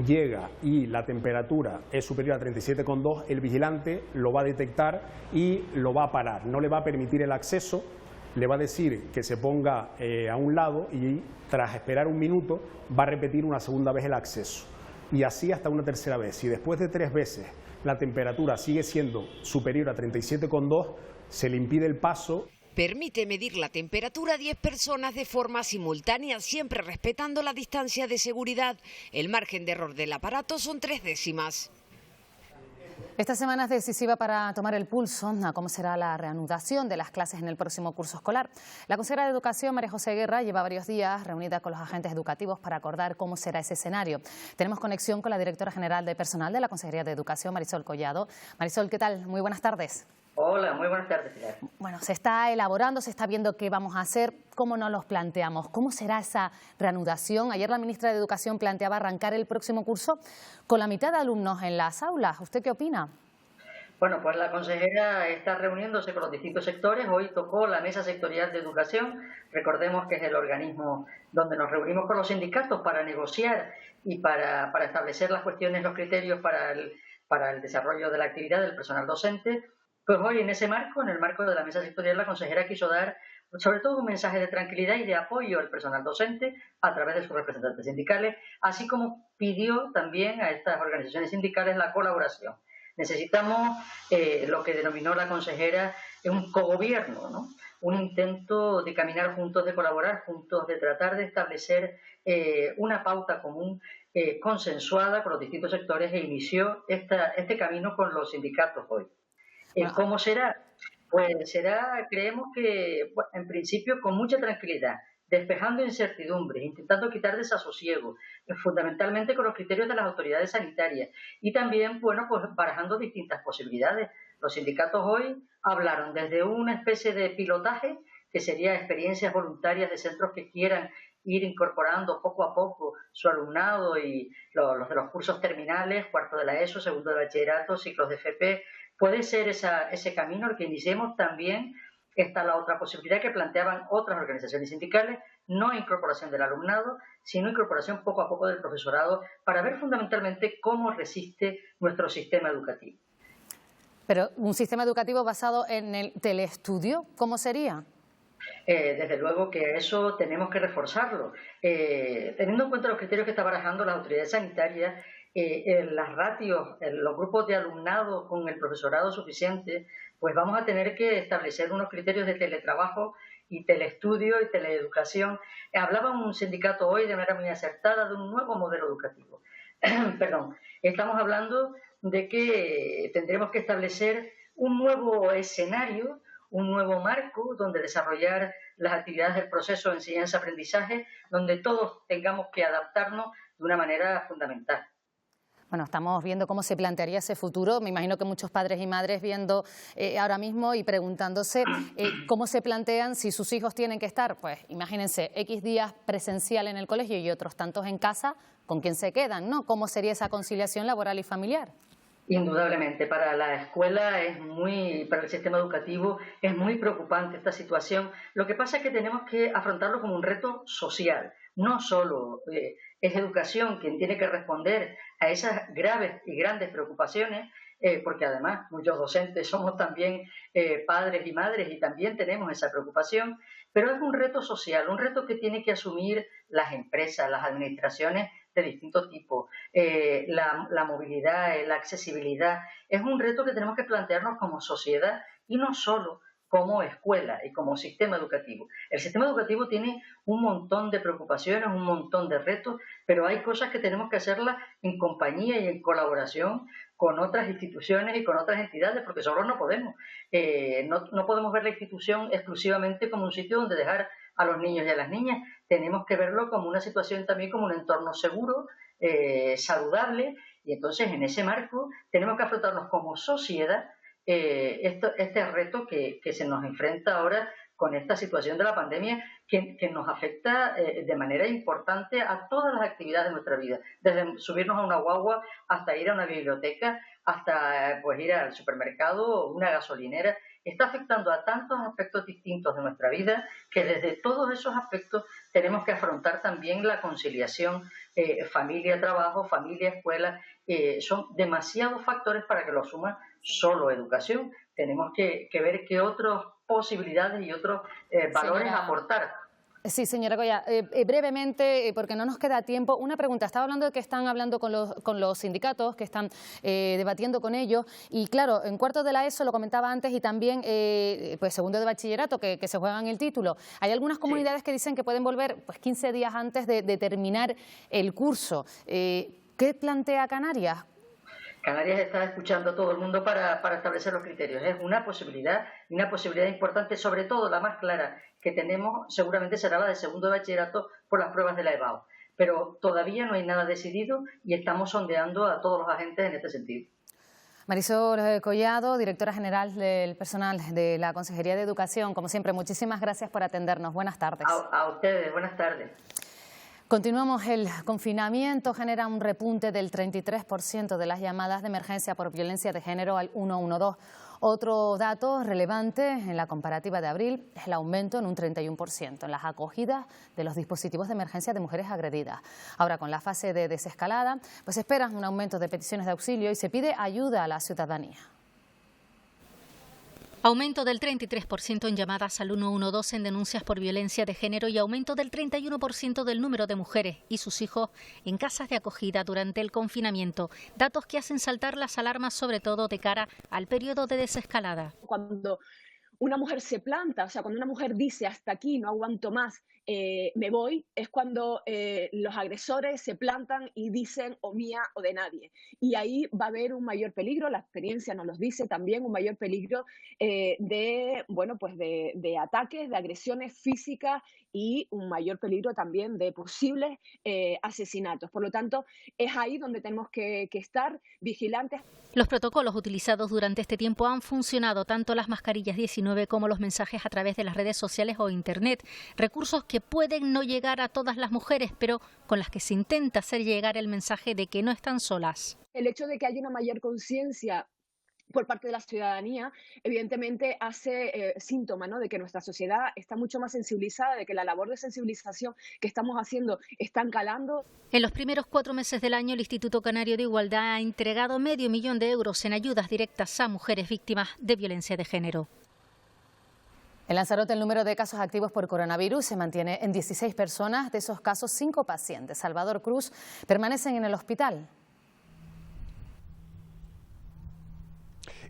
llega y la temperatura es superior a 37,2, el vigilante lo va a detectar y lo va a parar, no le va a permitir el acceso, le va a decir que se ponga a un lado y tras esperar un minuto va a repetir una segunda vez el acceso. Y así hasta una tercera vez. Si después de 3 veces la temperatura sigue siendo superior a 37,2, se le impide el paso. Permite medir la temperatura a 10 personas de forma simultánea, siempre respetando la distancia de seguridad. El margen de error del aparato son 3 décimas. Esta semana es decisiva para tomar el pulso a cómo será la reanudación de las clases en el próximo curso escolar. La consejera de Educación, María José Guerra, lleva varios días reunida con los agentes educativos para acordar cómo será ese escenario. Tenemos conexión con la directora general de personal de la Consejería de Educación, Marisol Collado. Marisol, ¿qué tal? Muy buenas tardes. Hola, muy buenas tardes, Pilar. Bueno, se está elaborando, se está viendo qué vamos a hacer, cómo nos los planteamos, cómo será esa reanudación. Ayer la ministra de Educación planteaba arrancar el próximo curso con la mitad de alumnos en las aulas. ¿Usted qué opina? Bueno, pues la consejera está reuniéndose con los distintos sectores. Hoy tocó la Mesa Sectorial de Educación. Recordemos que es el organismo donde nos reunimos con los sindicatos para negociar y para establecer las cuestiones, los criterios para el desarrollo de la actividad del personal docente. Pues hoy en ese marco, en el marco de la Mesa Sectorial, la consejera quiso dar sobre todo un mensaje de tranquilidad y de apoyo al personal docente a través de sus representantes sindicales, así como pidió también a estas organizaciones sindicales la colaboración. Necesitamos lo que denominó la consejera un cogobierno, ¿no? Un intento de caminar juntos, de colaborar juntos, de tratar de establecer una pauta común consensuada con los distintos sectores, e inició este camino con los sindicatos hoy. ¿Cómo será? Pues será, creemos que, bueno, en principio, con mucha tranquilidad, despejando incertidumbres, intentando quitar desasosiego, fundamentalmente con los criterios de las autoridades sanitarias, y también, bueno, pues barajando distintas posibilidades. Los sindicatos hoy hablaron desde una especie de pilotaje, que sería experiencias voluntarias de centros que quieran ir incorporando poco a poco su alumnado, y los de los cursos terminales, cuarto de la ESO, segundo de bachillerato, ciclos de FP. Puede ser ese camino el que iniciemos. También está la otra posibilidad que planteaban otras organizaciones sindicales, no incorporación del alumnado, sino incorporación poco a poco del profesorado, para ver fundamentalmente cómo resiste nuestro sistema educativo. Pero un sistema educativo basado en el teleestudio, ¿cómo sería? Desde luego que eso tenemos que reforzarlo. Teniendo en cuenta los criterios que está barajando las autoridades sanitarias, las ratios, los grupos de alumnado con el profesorado suficiente, pues vamos a tener que establecer unos criterios de teletrabajo y teleestudio y teleeducación. Hablaba un sindicato hoy de manera muy acertada de un nuevo modelo educativo. Perdón, estamos hablando de que tendremos que establecer un nuevo escenario, un nuevo marco donde desarrollar las actividades del proceso de enseñanza-aprendizaje, donde todos tengamos que adaptarnos de una manera fundamental. Bueno, estamos viendo cómo se plantearía ese futuro. Me imagino que muchos padres y madres viendo ahora mismo y preguntándose cómo se plantean si sus hijos tienen que estar, pues imagínense, X días presencial en el colegio y otros tantos en casa, ¿con quién se quedan, no? ¿Cómo sería esa conciliación laboral y familiar? Indudablemente, para la escuela para el sistema educativo es muy preocupante esta situación. Lo que pasa es que tenemos que afrontarlo como un reto social. No solo es educación quien tiene que responder a esas graves y grandes preocupaciones, porque además muchos docentes somos también padres y madres y también tenemos esa preocupación, pero es un reto social, un reto que tienen que asumir las empresas, las administraciones de distintos tipos, la movilidad, la accesibilidad. Es un reto que tenemos que plantearnos como sociedad y no solo como escuela y como sistema educativo. El sistema educativo tiene un montón de preocupaciones, un montón de retos, pero hay cosas que tenemos que hacerlas en compañía y en colaboración con otras instituciones y con otras entidades, porque solo no podemos. No podemos ver la institución exclusivamente como un sitio donde dejar a los niños y a las niñas. Tenemos que verlo como una situación también, como un entorno seguro, saludable, y entonces en ese marco tenemos que afrontarnos como sociedad este reto que se nos enfrenta ahora con esta situación de la pandemia, que nos afecta de manera importante a todas las actividades de nuestra vida, desde subirnos a una guagua hasta ir a una biblioteca, hasta pues ir al supermercado o una gasolinera. Está afectando a tantos aspectos distintos de nuestra vida que desde todos esos aspectos tenemos que afrontar también la conciliación familia-trabajo, familia-escuela. Son demasiados factores para que lo asuma solo educación. Tenemos que ver qué otras posibilidades y otros valores aportar. Sí, señora Coya, brevemente, porque no nos queda tiempo, una pregunta. Estaba hablando de que están hablando con los sindicatos, que están debatiendo con ellos, y claro, en cuarto de la ESO, lo comentaba antes, y también pues segundo de bachillerato, que se juegan el título. Hay algunas comunidades que dicen que pueden volver pues 15 días antes de terminar el curso. ¿Qué plantea Canarias? Canarias está escuchando a todo el mundo para establecer los criterios. Es una posibilidad, y una posibilidad importante, sobre todo la más clara que tenemos seguramente será la de segundo de bachillerato por las pruebas de la EBAU. Pero todavía no hay nada decidido y estamos sondeando a todos los agentes en este sentido. Marisol Collado, directora general del personal de la Consejería de Educación, como siempre, muchísimas gracias por atendernos. Buenas tardes. A ustedes, buenas tardes. Continuamos. El confinamiento genera un repunte del 33% de las llamadas de emergencia por violencia de género al 112. Otro dato relevante en la comparativa de abril es el aumento en un 31% en las acogidas de los dispositivos de emergencia de mujeres agredidas. Ahora, con la fase de desescalada, pues esperan un aumento de peticiones de auxilio y se pide ayuda a la ciudadanía. Aumento del 33% en llamadas al 112 en denuncias por violencia de género y aumento del 31% del número de mujeres y sus hijos en casas de acogida durante el confinamiento. Datos que hacen saltar las alarmas, sobre todo de cara al periodo de desescalada. Cuando una mujer se planta, o sea, cuando una mujer dice hasta aquí, no aguanto más, me voy, es cuando los agresores se plantan y dicen o mía o de nadie. Y ahí va a haber un mayor peligro, la experiencia nos lo dice también, un mayor peligro de ataques, de agresiones físicas y un mayor peligro también de posibles asesinatos. Por lo tanto, es ahí donde tenemos que estar vigilantes. Los protocolos utilizados durante este tiempo han funcionado, tanto las mascarillas 19 como los mensajes a través de las redes sociales o Internet, recursos que pueden no llegar a todas las mujeres, pero con las que se intenta hacer llegar el mensaje de que no están solas. El hecho de que haya una mayor conciencia por parte de la ciudadanía, evidentemente hace síntoma, ¿no?, de que nuestra sociedad está mucho más sensibilizada, de que la labor de sensibilización que estamos haciendo están calando. En los primeros 4 meses del año, el Instituto Canario de Igualdad ha entregado $500 millones en ayudas directas a mujeres víctimas de violencia de género. En Lanzarote el número de casos activos por coronavirus se mantiene en 16 personas. De esos casos, 5 pacientes, Salvador Cruz, permanecen en el hospital.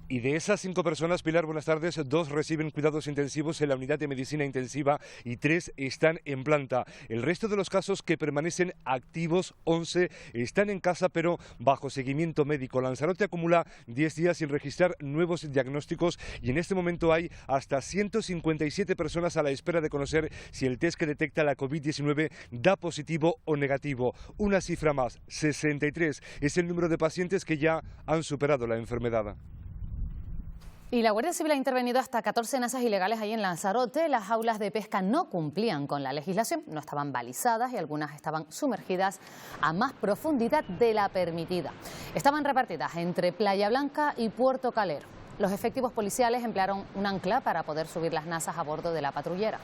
Y de esas 5 personas, Pilar, buenas tardes, 2 reciben cuidados intensivos en la unidad de medicina intensiva y 3 están en planta. El resto de los casos que permanecen activos, 11, están en casa pero bajo seguimiento médico. Lanzarote acumula 10 días sin registrar nuevos diagnósticos y en este momento hay hasta 157 personas a la espera de conocer si el test que detecta la COVID-19 da positivo o negativo. Una cifra más, 63, es el número de pacientes que ya han superado la enfermedad. Y la Guardia Civil ha intervenido hasta 14 nazas ilegales ahí en Lanzarote. Las jaulas de pesca no cumplían con la legislación, no estaban balizadas y algunas estaban sumergidas a más profundidad de la permitida. Estaban repartidas entre Playa Blanca y Puerto Calero. Los efectivos policiales emplearon un ancla para poder subir las nazas a bordo de la patrullera.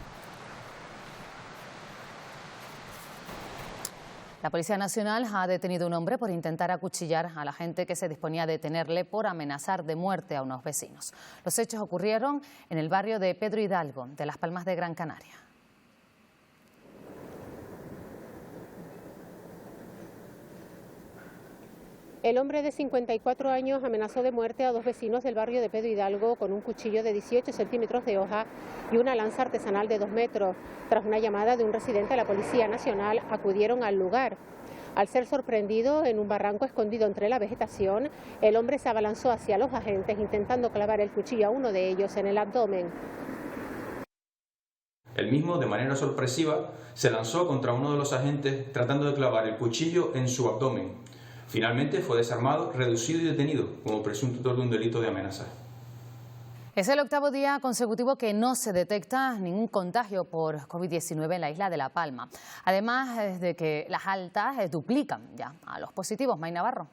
La Policía Nacional ha detenido a un hombre por intentar acuchillar a la gente que se disponía a detenerle por amenazar de muerte a unos vecinos. Los hechos ocurrieron en el barrio de Pedro Hidalgo, de Las Palmas de Gran Canaria. El hombre de 54 años amenazó de muerte a 2 vecinos del barrio de Pedro Hidalgo con un cuchillo de 18 centímetros de hoja y una lanza artesanal de 2 metros. Tras una llamada de un residente, la Policía Nacional acudieron al lugar. Al ser sorprendido en un barranco escondido entre la vegetación, el hombre se abalanzó hacia los agentes intentando clavar el cuchillo a uno de ellos en el abdomen. El mismo, de manera sorpresiva, se lanzó contra uno de los agentes tratando de clavar el cuchillo en su abdomen. Finalmente fue desarmado, reducido y detenido como presunto autor de un delito de amenaza. Es el 8º día consecutivo que no se detecta ningún contagio por COVID-19 en la isla de La Palma. Además de que las altas duplican ya a los positivos. May Navarro.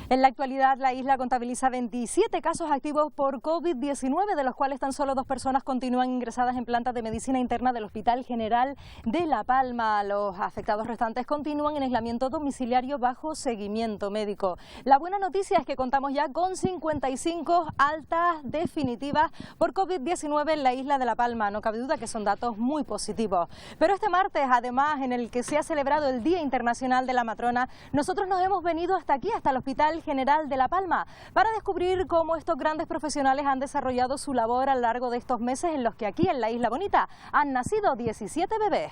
En la actualidad, la isla contabiliza 27 casos activos por COVID-19, de los cuales tan solo 2 personas continúan ingresadas en plantas de medicina interna del Hospital General de La Palma. Los afectados restantes continúan en aislamiento domiciliario bajo seguimiento médico. La buena noticia es que contamos ya con 55 altas definitivas por COVID-19 en la isla de La Palma. No cabe duda que son datos muy positivos. Pero este martes, además, en el que se ha celebrado el Día Internacional de la Matrona, nosotros nos hemos venido hasta aquí, hasta el Hospital General de La Palma, para descubrir cómo estos grandes profesionales han desarrollado su labor a lo largo de estos meses en los que aquí en la Isla Bonita han nacido 17 bebés.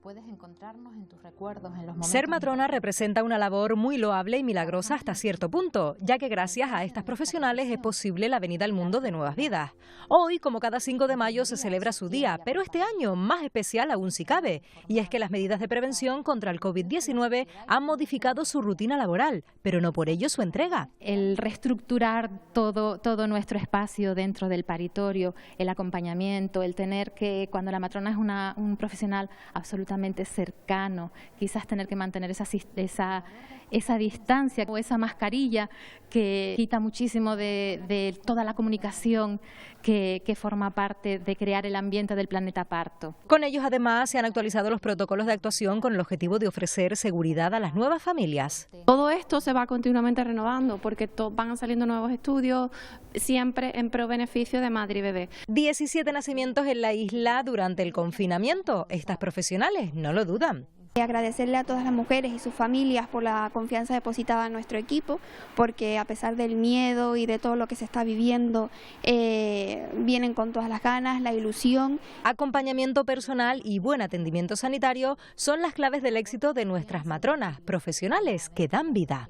Puedes encontrarnos en tus recuerdos, en los momentos. Ser matrona representa una labor muy loable y milagrosa hasta cierto punto, ya que gracias a estas profesionales es posible la venida al mundo de nuevas vidas. Hoy, como cada 5 de mayo, se celebra su día, pero este año más especial aún si cabe, y es que las medidas de prevención contra el COVID-19 han modificado su rutina laboral, pero no por ello su entrega. El reestructurar todo nuestro espacio dentro del paritorio, el acompañamiento, el tener que, cuando la matrona es un profesional absolutamente absolutamente cercano, quizás tener que mantener esa distancia o esa mascarilla que quita muchísimo de toda la comunicación que forma parte de crear el ambiente del planeta Parto. Con ellos además se han actualizado los protocolos de actuación con el objetivo de ofrecer seguridad a las nuevas familias. Todo esto se va continuamente renovando porque van saliendo nuevos estudios, siempre en pro beneficio de madre y bebé. 17 nacimientos en la isla durante el confinamiento. Estas profesionales no lo dudan. Agradecerle a todas las mujeres y sus familias por la confianza depositada en nuestro equipo, porque a pesar del miedo y de todo lo que se está viviendo, vienen con todas las ganas, la ilusión. Acompañamiento personal y buen atendimiento sanitario son las claves del éxito de nuestras matronas, profesionales que dan vida.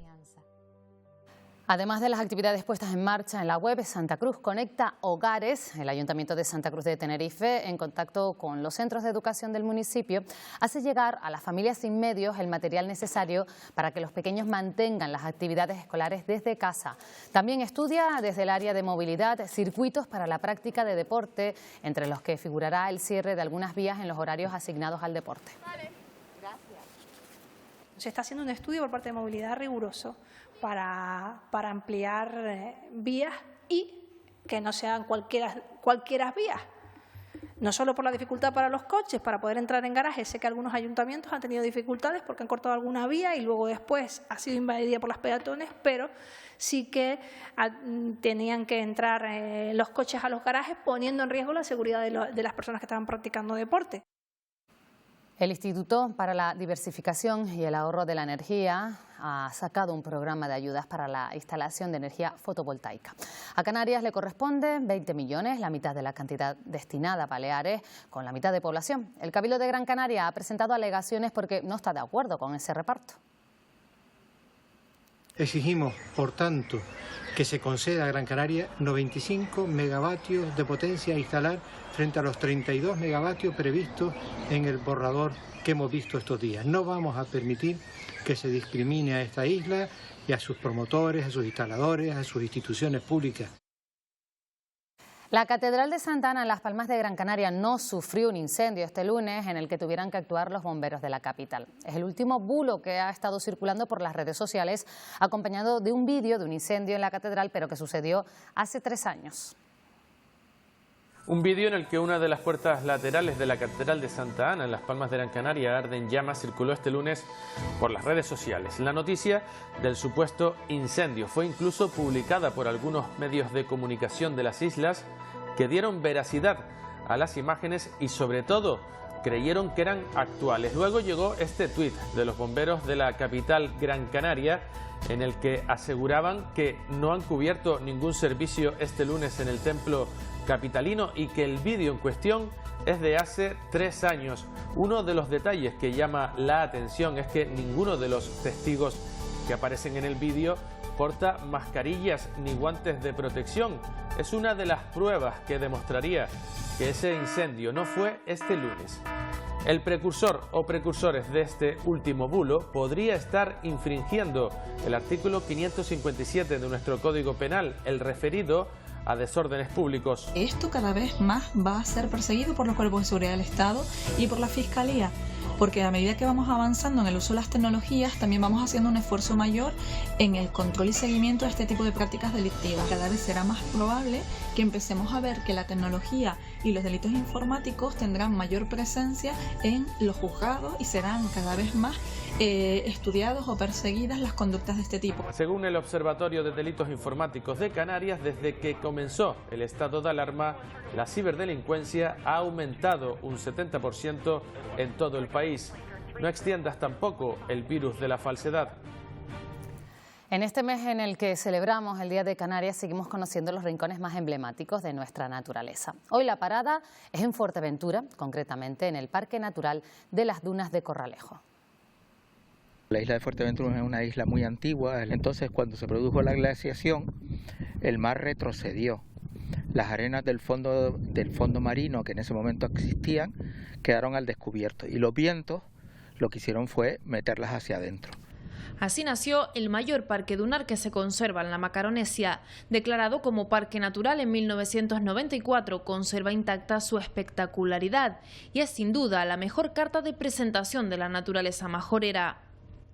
Además de las actividades puestas en marcha en la web, Santa Cruz Conecta Hogares, el Ayuntamiento de Santa Cruz de Tenerife, en contacto con los centros de educación del municipio, hace llegar a las familias sin medios el material necesario para que los pequeños mantengan las actividades escolares desde casa. También estudia desde el área de movilidad circuitos para la práctica de deporte, entre los que figurará el cierre de algunas vías en los horarios asignados al deporte. Se está haciendo un estudio por parte de movilidad riguroso para ampliar vías y que no sean cualquiera vías. No solo por la dificultad para los coches, para poder entrar en garajes. Sé que algunos ayuntamientos han tenido dificultades porque han cortado alguna vía y luego después ha sido invadida por las peatones, pero sí que tenían que entrar los coches a los garajes poniendo en riesgo la seguridad de las personas que estaban practicando deporte. El Instituto para la Diversificación y el Ahorro de la Energía ha sacado un programa de ayudas para la instalación de energía fotovoltaica. A Canarias le corresponden 20 millones, la mitad de la cantidad destinada a Baleares, con la mitad de población. El Cabildo de Gran Canaria ha presentado alegaciones porque no está de acuerdo con ese reparto. Exigimos, por tanto, que se conceda a Gran Canaria 95 megavatios de potencia a instalar frente a los 32 megavatios previstos en el borrador que hemos visto estos días. No vamos a permitir que se discrimine a esta isla y a sus promotores, a sus instaladores, a sus instituciones públicas. La Catedral de Santa Ana en Las Palmas de Gran Canaria no sufrió un incendio este lunes en el que tuvieran que actuar los bomberos de la capital. Es el último bulo que ha estado circulando por las redes sociales, acompañado de un vídeo de un incendio en la catedral, pero que sucedió hace 3 años. Un vídeo en el que una de las puertas laterales de la Catedral de Santa Ana en Las Palmas de Gran Canaria arde en llamas circuló este lunes por las redes sociales. La noticia del supuesto incendio fue incluso publicada por algunos medios de comunicación de las islas que dieron veracidad a las imágenes y sobre todo creyeron que eran actuales. Luego llegó este tuit de los bomberos de la capital Gran Canaria en el que aseguraban que no han cubierto ningún servicio este lunes en el templo capitalino y que el vídeo en cuestión es de hace 3 años. Uno de los detalles que llama la atención es que ninguno de los testigos que aparecen en el vídeo porta mascarillas ni guantes de protección. Es una de las pruebas que demostraría que ese incendio no fue este lunes. El precursor o precursores de este último bulo podría estar infringiendo el artículo 557 de nuestro Código Penal, el referido a desórdenes públicos. Esto cada vez más va a ser perseguido por los cuerpos de seguridad del Estado y por la Fiscalía, porque a medida que vamos avanzando en el uso de las tecnologías, también vamos haciendo un esfuerzo mayor en el control y seguimiento de este tipo de prácticas delictivas. Cada vez será más probable que empecemos a ver que la tecnología y los delitos informáticos tendrán mayor presencia en los juzgados y serán cada vez más estudiados o perseguidas las conductas de este tipo. Según el Observatorio de Delitos Informáticos de Canarias, desde que comenzó el estado de alarma, la ciberdelincuencia ha aumentado un 70% en todo el país. No extiendas tampoco el virus de la falsedad. En este mes en el que celebramos el Día de Canarias, seguimos conociendo los rincones más emblemáticos de nuestra naturaleza. Hoy la parada es en Fuerteventura, concretamente en el Parque Natural de las Dunas de Corralejo. La isla de Fuerteventura es una isla muy antigua, entonces cuando se produjo la glaciación, el mar retrocedió. Las arenas del fondo marino que en ese momento existían quedaron al descubierto y los vientos lo que hicieron fue meterlas hacia adentro. Así nació el mayor parque dunar que se conserva en la Macaronesia. Declarado como parque natural en 1994, conserva intacta su espectacularidad y es sin duda la mejor carta de presentación de la naturaleza majorera.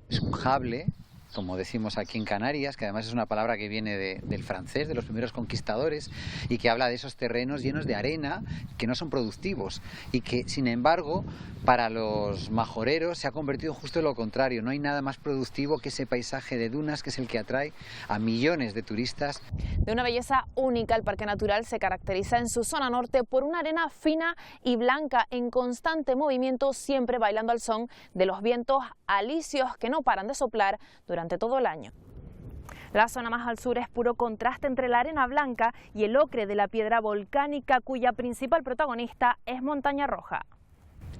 Es un jable, como decimos aquí en Canarias, que además es una palabra que viene del francés, de los primeros conquistadores, y que habla de esos terrenos llenos de arena que no son productivos y que, sin embargo, para los majoreros se ha convertido justo en lo contrario. No hay nada más productivo que ese paisaje de dunas, que es el que atrae a millones de turistas. De una belleza única, el Parque Natural se caracteriza en su zona norte por una arena fina y blanca en constante movimiento, siempre bailando al son de los vientos alisios que no paran de soplar durante todo el año. La zona más al sur es puro contraste entre la arena blanca y el ocre de la piedra volcánica, cuya principal protagonista es Montaña Roja.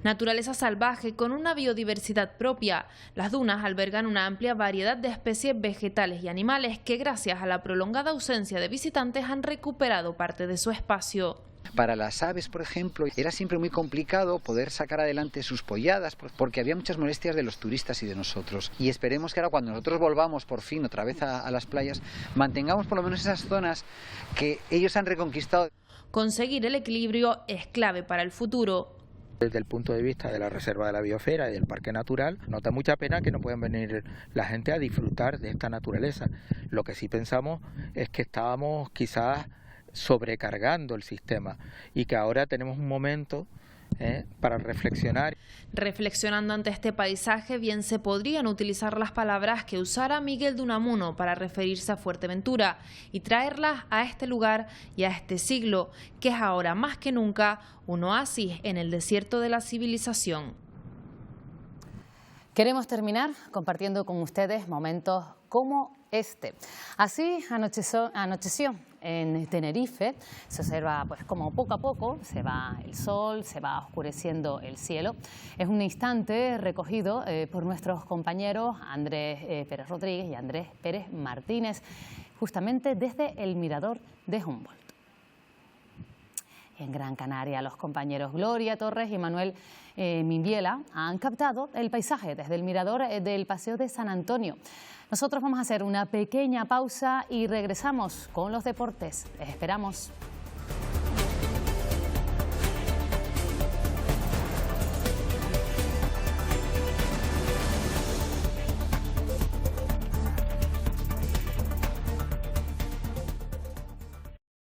Naturaleza salvaje con una biodiversidad propia. Las dunas albergan una amplia variedad de especies vegetales y animales que, gracias a la prolongada ausencia de visitantes, han recuperado parte de su espacio. Para las aves, por ejemplo, era siempre muy complicado poder sacar adelante sus polladas porque había muchas molestias de los turistas y de nosotros. Y esperemos que ahora, cuando nosotros volvamos por fin otra vez a las playas, mantengamos por lo menos esas zonas que ellos han reconquistado. Conseguir el equilibrio es clave para el futuro. Desde el punto de vista de la Reserva de la Biosfera y del Parque Natural, nos da mucha pena que no puedan venir la gente a disfrutar de esta naturaleza. Lo que sí pensamos es que estábamos quizás sobrecargando el sistema y que ahora tenemos un momento para reflexionar. Reflexionando ante este paisaje, bien se podrían utilizar las palabras que usara Miguel de Unamuno para referirse a Fuerteventura y traerlas a este lugar y a este siglo, que es ahora más que nunca un oasis en el desierto de la civilización. Queremos terminar compartiendo con ustedes momentos como este. Así anocheció en Tenerife. Se observa pues como poco a poco se va el sol, se va oscureciendo el cielo. Es un instante recogido por nuestros compañeros Andrés Pérez Rodríguez y Andrés Pérez Martínez, justamente desde el mirador de Humboldt. En Gran Canaria, los compañeros Gloria Torres y Manuel Minviela han captado el paisaje desde el mirador del Paseo de San Antonio. Nosotros vamos a hacer una pequeña pausa y regresamos con los deportes. Les esperamos.